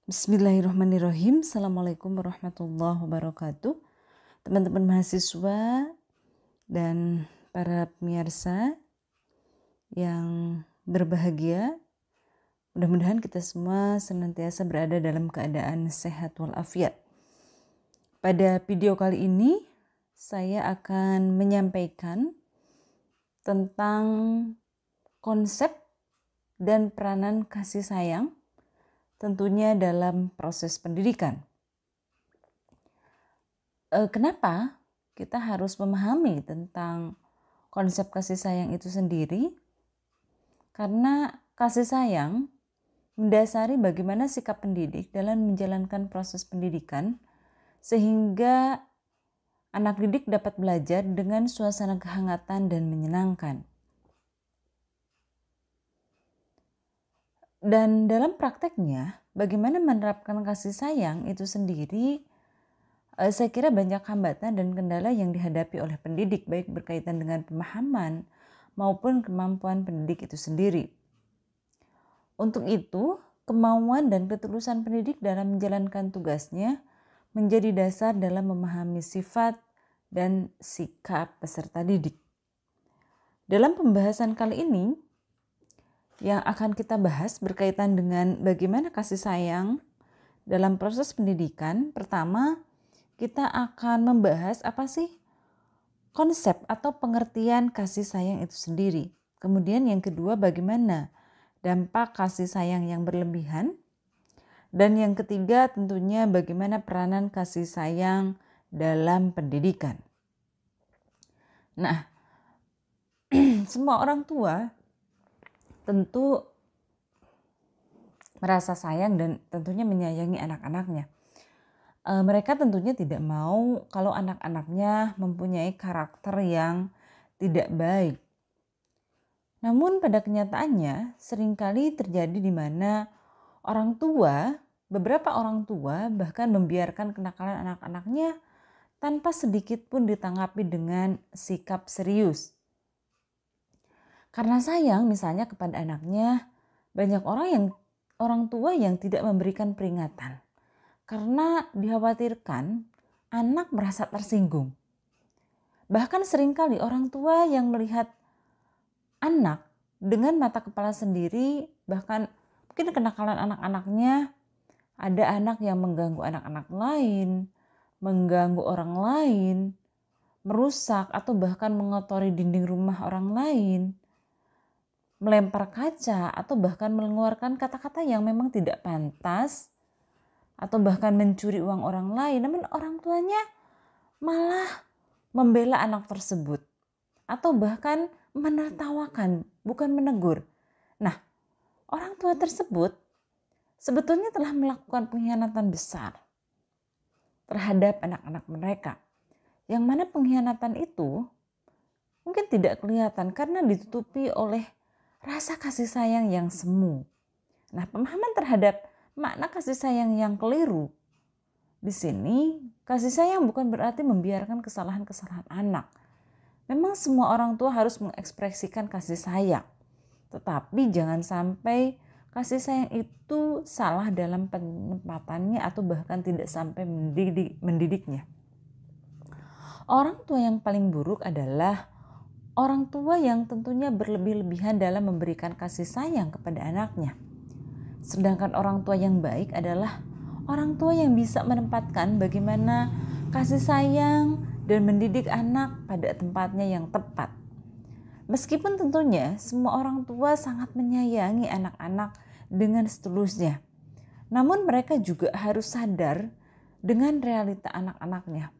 Bismillahirrahmanirrahim. Assalamualaikum warahmatullahi wabarakatuh. Teman-teman mahasiswa dan para pemirsa yang berbahagia, mudah-mudahan kita semua senantiasa berada dalam keadaan sehat walafiat. Pada video kali ini, saya akan menyampaikan tentang konsep dan peranan kasih sayang tentunya dalam proses pendidikan. Kenapa kita harus memahami tentang konsep kasih sayang itu sendiri? Karena kasih sayang mendasari bagaimana sikap pendidik dalam menjalankan proses pendidikan sehingga anak didik dapat belajar dengan suasana kehangatan dan menyenangkan. Dan dalam prakteknya, bagaimana menerapkan kasih sayang itu sendiri, saya kira banyak hambatan dan kendala yang dihadapi oleh pendidik, baik berkaitan dengan pemahaman maupun kemampuan pendidik itu sendiri. Untuk itu, kemauan dan ketulusan pendidik dalam menjalankan tugasnya menjadi dasar dalam memahami sifat dan sikap peserta didik. Dalam pembahasan kali ini, yang akan kita bahas berkaitan dengan bagaimana kasih sayang dalam proses pendidikan. Pertama, kita akan membahas apa sih konsep atau pengertian kasih sayang itu sendiri. Kemudian yang kedua, bagaimana dampak kasih sayang yang berlebihan. Dan yang ketiga, tentunya bagaimana peranan kasih sayang dalam pendidikan. Nah, semua orang tua tentu merasa sayang dan tentunya menyayangi anak-anaknya. Mereka tentunya tidak mau kalau anak-anaknya mempunyai karakter yang tidak baik. Namun pada kenyataannya seringkali terjadi di mana beberapa orang tua bahkan membiarkan kenakalan anak-anaknya tanpa sedikit pun ditanggapi dengan sikap serius. Karena sayang misalnya kepada anaknya, banyak orang tua yang tidak memberikan peringatan. Karena dikhawatirkan anak merasa tersinggung. Bahkan seringkali orang tua yang melihat anak dengan mata kepala sendiri, bahkan mungkin kenakalan anak-anaknya, ada anak yang mengganggu anak-anak lain, mengganggu orang lain, merusak atau bahkan mengotori dinding rumah orang lain, melempar kaca atau bahkan mengeluarkan kata-kata yang memang tidak pantas atau bahkan mencuri uang orang lain, namun orang tuanya malah membela anak tersebut atau bahkan menertawakan, bukan menegur. Nah, orang tua tersebut sebetulnya telah melakukan pengkhianatan besar terhadap anak-anak mereka, yang mana pengkhianatan itu mungkin tidak kelihatan karena ditutupi oleh rasa kasih sayang yang semu. Nah, pemahaman terhadap makna kasih sayang yang keliru. Di sini, kasih sayang bukan berarti membiarkan kesalahan-kesalahan anak. Memang semua orang tua harus mengekspresikan kasih sayang. Tetapi jangan sampai kasih sayang itu salah dalam penempatannya atau bahkan tidak sampai mendidiknya. Orang tua yang paling buruk adalah orang tua yang tentunya berlebih-lebihan dalam memberikan kasih sayang kepada anaknya. Sedangkan orang tua yang baik adalah orang tua yang bisa menempatkan bagaimana kasih sayang dan mendidik anak pada tempatnya yang tepat. Meskipun tentunya semua orang tua sangat menyayangi anak-anak dengan setulusnya, namun mereka juga harus sadar dengan realita anak-anaknya.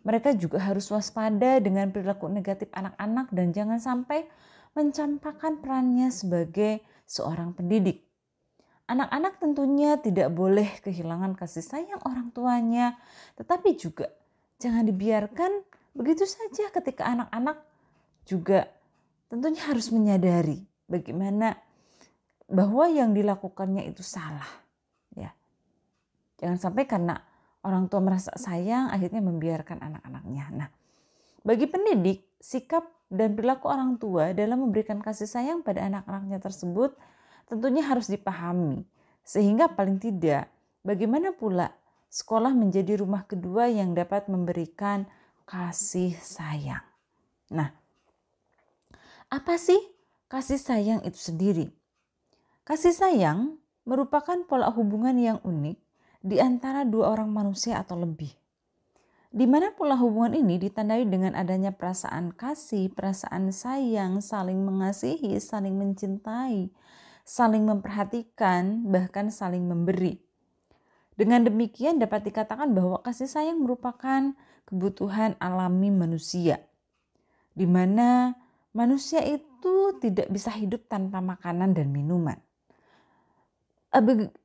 Mereka juga harus waspada dengan perilaku negatif anak-anak dan jangan sampai mencampakkan perannya sebagai seorang pendidik. Anak-anak tentunya tidak boleh kehilangan kasih sayang orang tuanya, tetapi juga jangan dibiarkan begitu saja ketika anak-anak juga tentunya harus menyadari bagaimana bahwa yang dilakukannya itu salah. Ya. Jangan sampai karena orang tua merasa sayang akhirnya membiarkan anak-anaknya. Nah, bagi pendidik, sikap dan perilaku orang tua dalam memberikan kasih sayang pada anak-anaknya tersebut tentunya harus dipahami. Sehingga paling tidak bagaimana pula sekolah menjadi rumah kedua yang dapat memberikan kasih sayang. Nah, apa sih kasih sayang itu sendiri? Kasih sayang merupakan pola hubungan yang unik di antara dua orang manusia atau lebih. Di mana pola hubungan ini ditandai dengan adanya perasaan kasih, perasaan sayang, saling mengasihi, saling mencintai, saling memperhatikan, bahkan saling memberi. Dengan demikian dapat dikatakan bahwa kasih sayang merupakan kebutuhan alami manusia, di mana manusia itu tidak bisa hidup tanpa makanan dan minuman.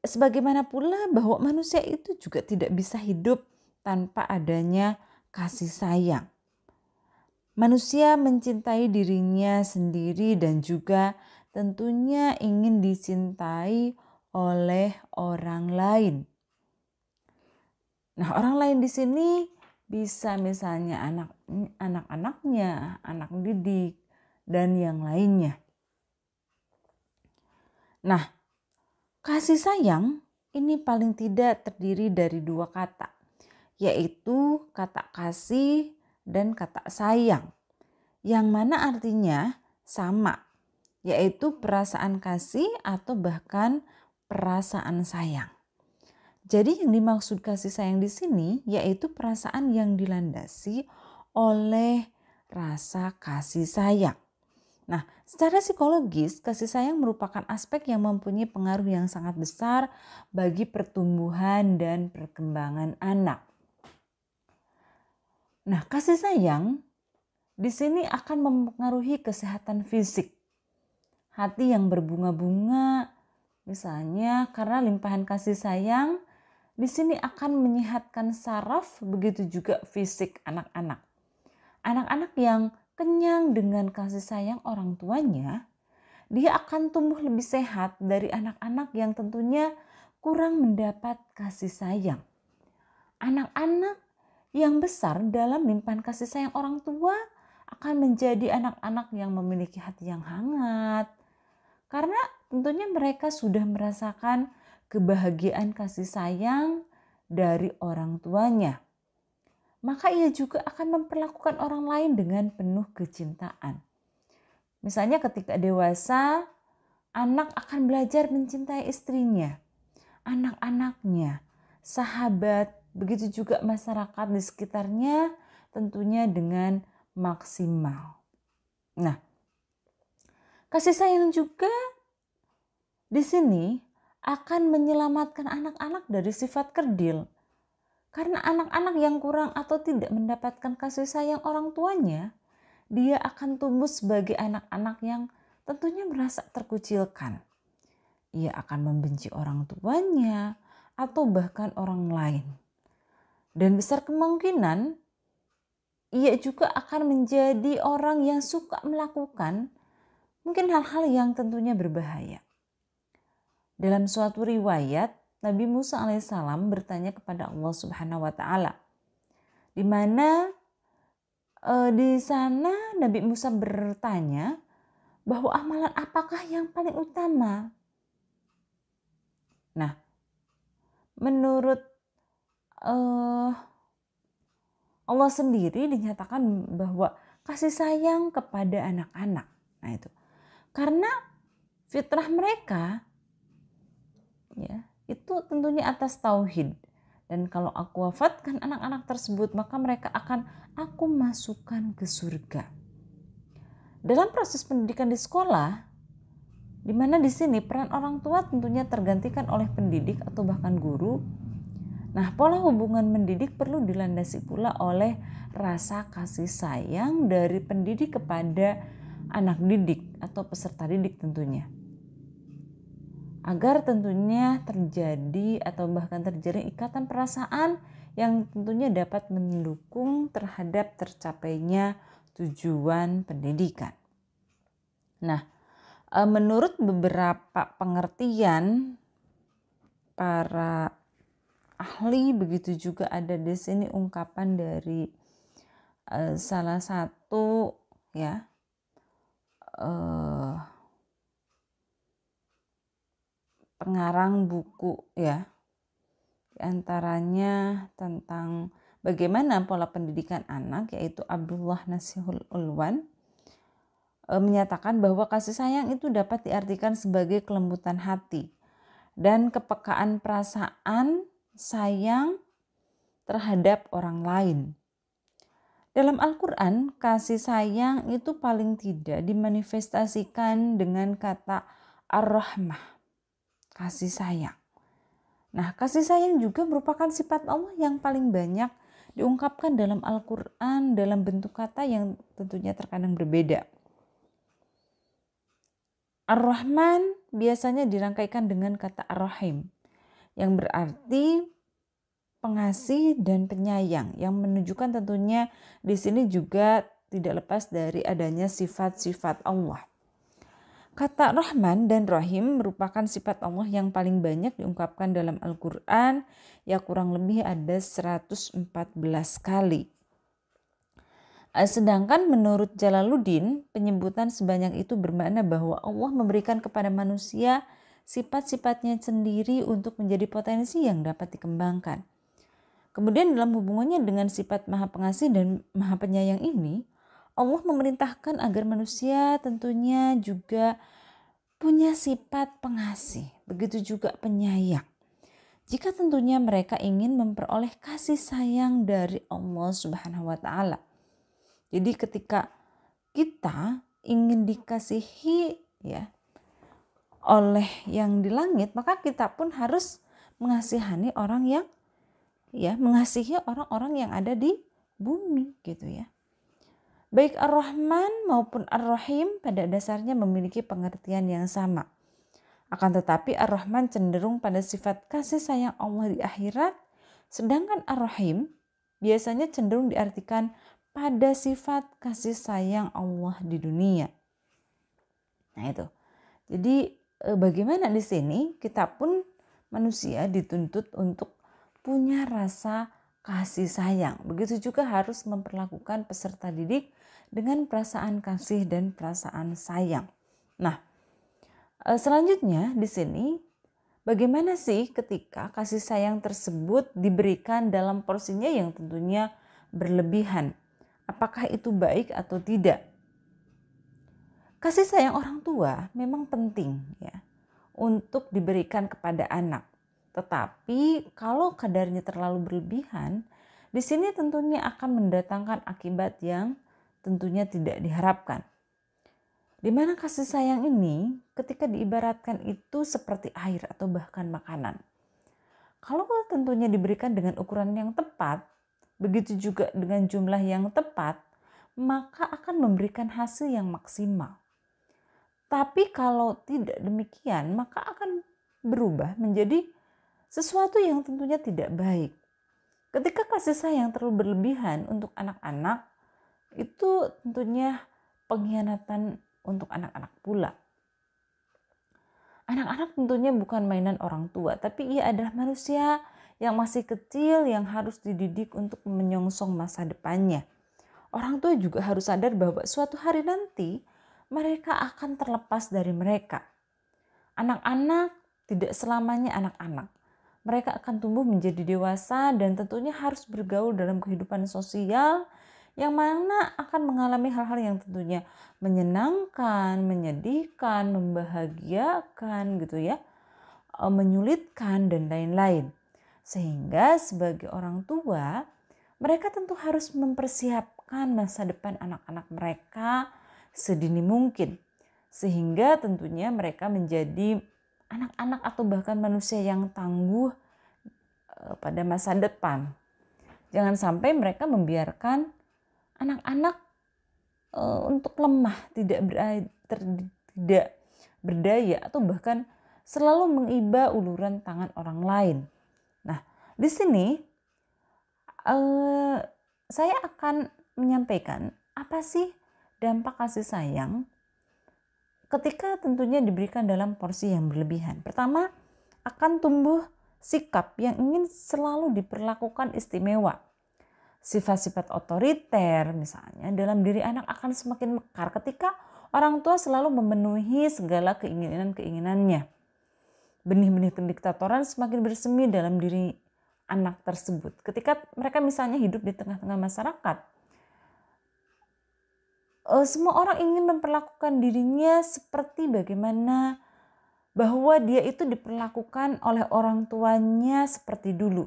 Sebagaimana pula bahwa manusia itu juga tidak bisa hidup tanpa adanya kasih sayang. Manusia mencintai dirinya sendiri dan juga tentunya ingin dicintai oleh orang lain. Nah, orang lain di sini bisa misalnya anak-anaknya, anak didik, dan yang lainnya. Nah, kasih sayang ini paling tidak terdiri dari dua kata, yaitu kata kasih dan kata sayang, yang mana artinya sama, yaitu perasaan kasih atau bahkan perasaan sayang. Jadi yang dimaksud kasih sayang di sini yaitu perasaan yang dilandasi oleh rasa kasih sayang. Nah, secara psikologis, kasih sayang merupakan aspek yang mempunyai pengaruh yang sangat besar bagi pertumbuhan dan perkembangan anak. Nah, kasih sayang di sini akan mempengaruhi kesehatan fisik. Hati yang berbunga-bunga, misalnya karena limpahan kasih sayang, di sini akan menyehatkan saraf, begitu juga fisik anak-anak. Anak-anak yang kenyang dengan kasih sayang orang tuanya, dia akan tumbuh lebih sehat dari anak-anak yang tentunya kurang mendapat kasih sayang. Anak-anak yang besar dalam limpahan kasih sayang orang tua akan menjadi anak-anak yang memiliki hati yang hangat. Karena tentunya mereka sudah merasakan kebahagiaan kasih sayang dari orang tuanya. Maka ia juga akan memperlakukan orang lain dengan penuh kecintaan. Misalnya ketika dewasa, anak akan belajar mencintai istrinya, anak-anaknya, sahabat, begitu juga masyarakat di sekitarnya tentunya dengan maksimal. Nah, kasih sayang juga di sini akan menyelamatkan anak-anak dari sifat kerdil. Karena anak-anak yang kurang atau tidak mendapatkan kasih sayang orang tuanya, dia akan tumbuh sebagai anak-anak yang tentunya merasa terkucilkan. Ia akan membenci orang tuanya atau bahkan orang lain. Dan besar kemungkinan ia juga akan menjadi orang yang suka melakukan mungkin hal-hal yang tentunya berbahaya. Dalam suatu riwayat, Nabi Musa alaihissalam bertanya kepada Allah Subhanahu wa taala. Di mana di sana Nabi Musa bertanya bahwa amalan apakah yang paling utama? Nah, menurut Allah sendiri dinyatakan bahwa kasih sayang kepada anak-anak. Nah, itu. Karena fitrah mereka ya, itu tentunya atas tauhid. Dan kalau aku wafatkan anak-anak tersebut, maka mereka akan aku masukkan ke surga. Dalam proses pendidikan di sekolah, di mana di sini peran orang tua tentunya tergantikan oleh pendidik atau bahkan guru. Nah, pola hubungan mendidik perlu dilandasi pula oleh rasa kasih sayang dari pendidik kepada anak didik atau peserta didik tentunya. Agar tentunya terjadi atau bahkan terjadi ikatan perasaan yang tentunya dapat mendukung terhadap tercapainya tujuan pendidikan. Nah, menurut beberapa pengertian para ahli, begitu juga ada di sini ungkapan dari salah satu ya pengarang buku ya, Di antaranya tentang bagaimana pola pendidikan anak, yaitu Abdullah Nasihul Ulwan menyatakan bahwa kasih sayang itu dapat diartikan sebagai kelembutan hati dan kepekaan perasaan sayang terhadap orang lain. Dalam Al-Quran, kasih sayang itu paling tidak dimanifestasikan dengan kata ar-rahmah, kasih sayang. Nah, kasih sayang juga merupakan sifat Allah yang paling banyak diungkapkan dalam Al-Quran dalam bentuk kata yang tentunya terkadang berbeda. Ar-Rahman biasanya dirangkaikan dengan kata Ar-Rahim yang berarti pengasih dan penyayang, yang menunjukkan tentunya di sini juga tidak lepas dari adanya sifat-sifat Allah. Kata Rahman dan Rahim merupakan sifat Allah yang paling banyak diungkapkan dalam Al-Quran, ya kurang lebih ada 114 kali. Sedangkan menurut Jalaluddin, penyebutan sebanyak itu bermakna bahwa Allah memberikan kepada manusia sifat-sifatnya sendiri untuk menjadi potensi yang dapat dikembangkan. Kemudian dalam hubungannya dengan sifat Maha Pengasih dan Maha Penyayang ini, Allah memerintahkan agar manusia tentunya juga punya sifat pengasih, begitu juga penyayang. Jika tentunya mereka ingin memperoleh kasih sayang dari Allah Subhanahu wa taala. Jadi ketika kita ingin dikasihi ya oleh yang di langit, maka kita pun harus mengasihani orang yang mengasihi orang-orang yang ada di bumi gitu ya. Baik Ar-Rahman maupun Ar-Rahim pada dasarnya memiliki pengertian yang sama. Akan tetapi Ar-Rahman cenderung pada sifat kasih sayang Allah di akhirat, sedangkan Ar-Rahim biasanya cenderung diartikan pada sifat kasih sayang Allah di dunia. Nah itu. Jadi bagaimana di sini kita pun manusia dituntut untuk punya rasa kasih sayang. Begitu juga harus memperlakukan peserta didik dengan perasaan kasih dan perasaan sayang. Nah, selanjutnya di sini bagaimana sih ketika kasih sayang tersebut diberikan dalam porsinya yang tentunya berlebihan? Apakah itu baik atau tidak? Kasih sayang orang tua memang penting ya untuk diberikan kepada anak. Tetapi kalau kadarnya terlalu berlebihan, di sini tentunya akan mendatangkan akibat yang tentunya tidak diharapkan. Di mana kasih sayang ini ketika diibaratkan itu seperti air atau bahkan makanan. Kalau tentunya diberikan dengan ukuran yang tepat, begitu juga dengan jumlah yang tepat, maka akan memberikan hasil yang maksimal. Tapi kalau tidak demikian, maka akan berubah menjadi sesuatu yang tentunya tidak baik. Ketika kasih sayang terlalu berlebihan untuk anak-anak, itu tentunya pengkhianatan untuk anak-anak pula. Anak-anak tentunya bukan mainan orang tua, tapi ia adalah manusia yang masih kecil yang harus dididik untuk menyongsong masa depannya. Orang tua juga harus sadar bahwa suatu hari nanti mereka akan terlepas dari mereka. Anak-anak tidak selamanya anak-anak. Mereka akan tumbuh menjadi dewasa dan tentunya harus bergaul dalam kehidupan sosial yang mana akan mengalami hal-hal yang tentunya menyenangkan, menyedihkan, membahagiakan gitu ya, menyulitkan dan lain-lain. Sehingga sebagai orang tua, mereka tentu harus mempersiapkan masa depan anak-anak mereka sedini mungkin. Sehingga tentunya mereka menjadi anak-anak atau bahkan manusia yang tangguh pada masa depan. Jangan sampai mereka membiarkan anak-anak untuk lemah, tidak berdaya atau bahkan selalu mengiba uluran tangan orang lain. Nah, di sini saya akan menyampaikan apa sih dampak kasih sayang ketika tentunya diberikan dalam porsi yang berlebihan. Pertama, akan tumbuh sikap yang ingin selalu diperlakukan istimewa. Sifat-sifat otoriter misalnya dalam diri anak akan semakin mekar ketika orang tua selalu memenuhi segala keinginan-keinginannya. Benih-benih pendiktatoran semakin bersemi dalam diri anak tersebut. Ketika mereka misalnya hidup di tengah-tengah masyarakat, semua orang ingin memperlakukan dirinya seperti bagaimana bahwa dia itu diperlakukan oleh orang tuanya seperti dulu.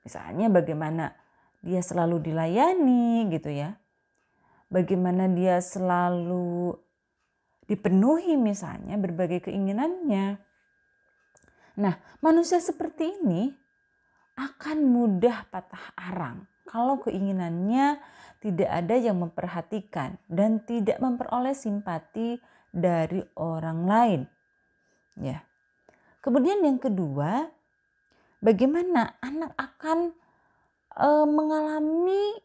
Misalnya bagaimana dia selalu dilayani gitu ya. Bagaimana dia selalu dipenuhi misalnya berbagai keinginannya. Nah, manusia seperti ini akan mudah patah arang kalau keinginannya tidak ada yang memperhatikan dan tidak memperoleh simpati dari orang lain. Ya. Kemudian yang kedua, bagaimana anak akan mengalami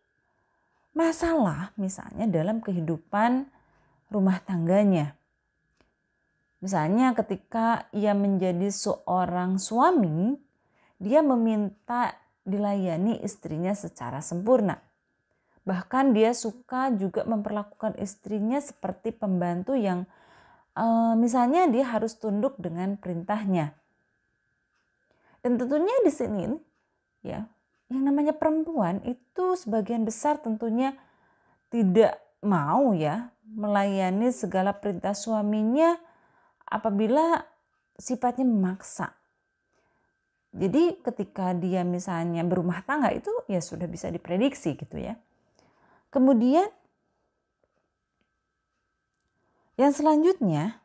masalah misalnya dalam kehidupan rumah tangganya. Misalnya ketika ia menjadi seorang suami, dia meminta dilayani istrinya secara sempurna. Bahkan dia suka juga memperlakukan istrinya seperti pembantu yang misalnya dia harus tunduk dengan perintahnya. Dan tentunya di sini ya, yang namanya perempuan itu sebagian besar tentunya tidak mau ya melayani segala perintah suaminya apabila sifatnya memaksa. Jadi ketika dia misalnya berumah tangga itu ya sudah bisa diprediksi gitu ya. Kemudian yang selanjutnya,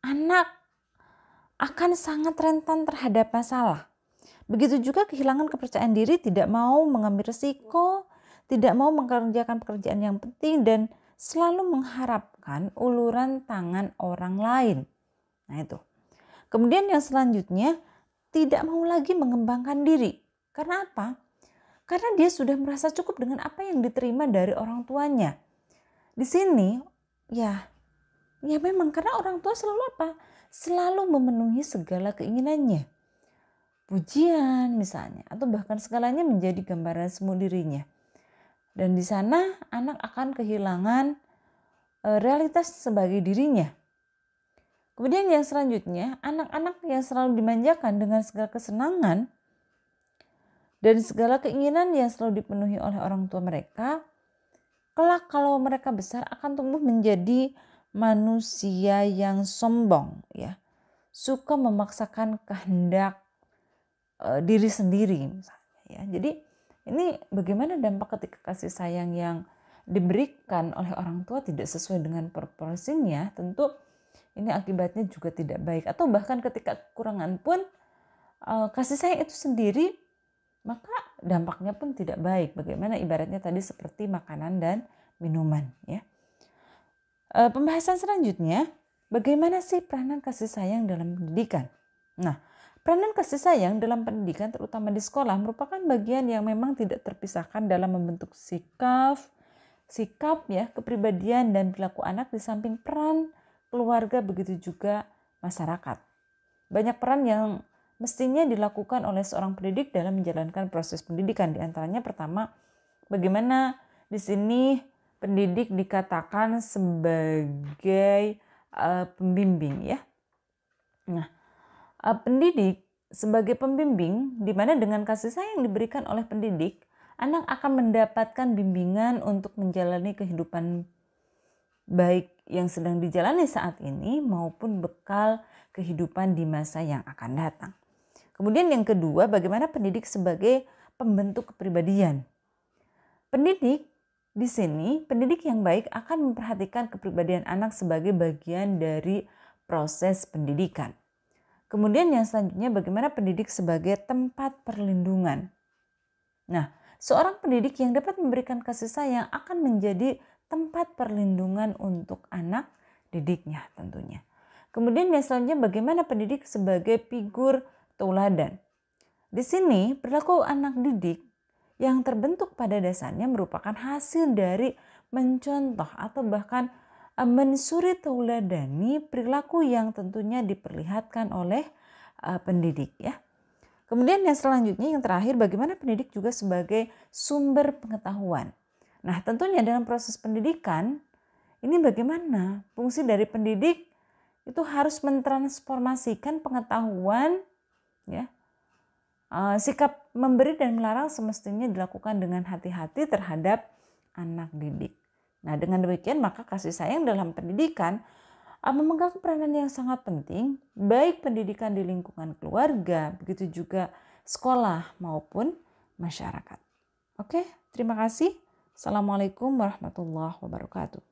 anak akan sangat rentan terhadap masalah. Begitu juga kehilangan kepercayaan diri, tidak mau mengambil risiko, tidak mau mengerjakan pekerjaan yang penting dan selalu mengharapkan uluran tangan orang lain. Nah itu. Kemudian yang selanjutnya, tidak mau lagi mengembangkan diri. Karena apa? Karena dia sudah merasa cukup dengan apa yang diterima dari orang tuanya. Di sini ya memang karena orang tua selalu apa? Selalu memenuhi segala keinginannya. Pujian misalnya atau bahkan segalanya menjadi gambaran semu dirinya. Dan di sana anak akan kehilangan realitas sebagai dirinya. Kemudian yang selanjutnya, anak-anak yang selalu dimanjakan dengan segala kesenangan dan segala keinginan yang selalu dipenuhi oleh orang tua mereka, kelak kalau mereka besar akan tumbuh menjadi manusia yang sombong, ya, suka memaksakan kehendak diri sendiri, misalnya, ya. Jadi ini bagaimana dampak ketika kasih sayang yang diberikan oleh orang tua tidak sesuai dengan proporsinya, tentu ini akibatnya juga tidak baik. Atau bahkan ketika kekurangan pun kasih sayang itu sendiri, maka dampaknya pun tidak baik. Bagaimana ibaratnya tadi seperti makanan dan minuman. Ya. Pembahasan selanjutnya, bagaimana sih peranan kasih sayang dalam pendidikan? Nah, peranan kasih sayang dalam pendidikan terutama di sekolah merupakan bagian yang memang tidak terpisahkan dalam membentuk sikap ya, kepribadian dan perilaku anak di samping peran keluarga begitu juga masyarakat. Banyak peran yang mestinya dilakukan oleh seorang pendidik dalam menjalankan proses pendidikan. Di antaranya pertama, bagaimana di sini pendidik dikatakan sebagai pembimbing ya. Nah, pendidik sebagai pembimbing di mana dengan kasih sayang diberikan oleh pendidik, anak akan mendapatkan bimbingan untuk menjalani kehidupan baik yang sedang dijalani saat ini maupun bekal kehidupan di masa yang akan datang. Kemudian yang kedua, bagaimana pendidik sebagai pembentuk kepribadian. Pendidik di sini, pendidik yang baik akan memperhatikan kepribadian anak sebagai bagian dari proses pendidikan. Kemudian yang selanjutnya, bagaimana pendidik sebagai tempat perlindungan. Nah, seorang pendidik yang dapat memberikan kasih sayang akan menjadi tempat perlindungan untuk anak didiknya tentunya. Kemudian yang selanjutnya bagaimana pendidik sebagai figur tauladan. Di sini perilaku anak didik yang terbentuk pada dasarnya merupakan hasil dari mencontoh atau bahkan mensuri tauladani perilaku yang tentunya diperlihatkan oleh pendidik ya. Kemudian yang selanjutnya yang terakhir bagaimana pendidik juga sebagai sumber pengetahuan. Nah tentunya dalam proses pendidikan ini bagaimana fungsi dari pendidik itu harus mentransformasikan pengetahuan ya Sikap memberi dan melarang semestinya dilakukan dengan hati-hati terhadap anak didik. Nah, dengan demikian maka kasih sayang dalam pendidikan memegang peranan yang sangat penting, baik pendidikan di lingkungan keluarga, begitu juga sekolah maupun masyarakat. Oke, terima kasih. Assalamualaikum warahmatullahi wabarakatuh.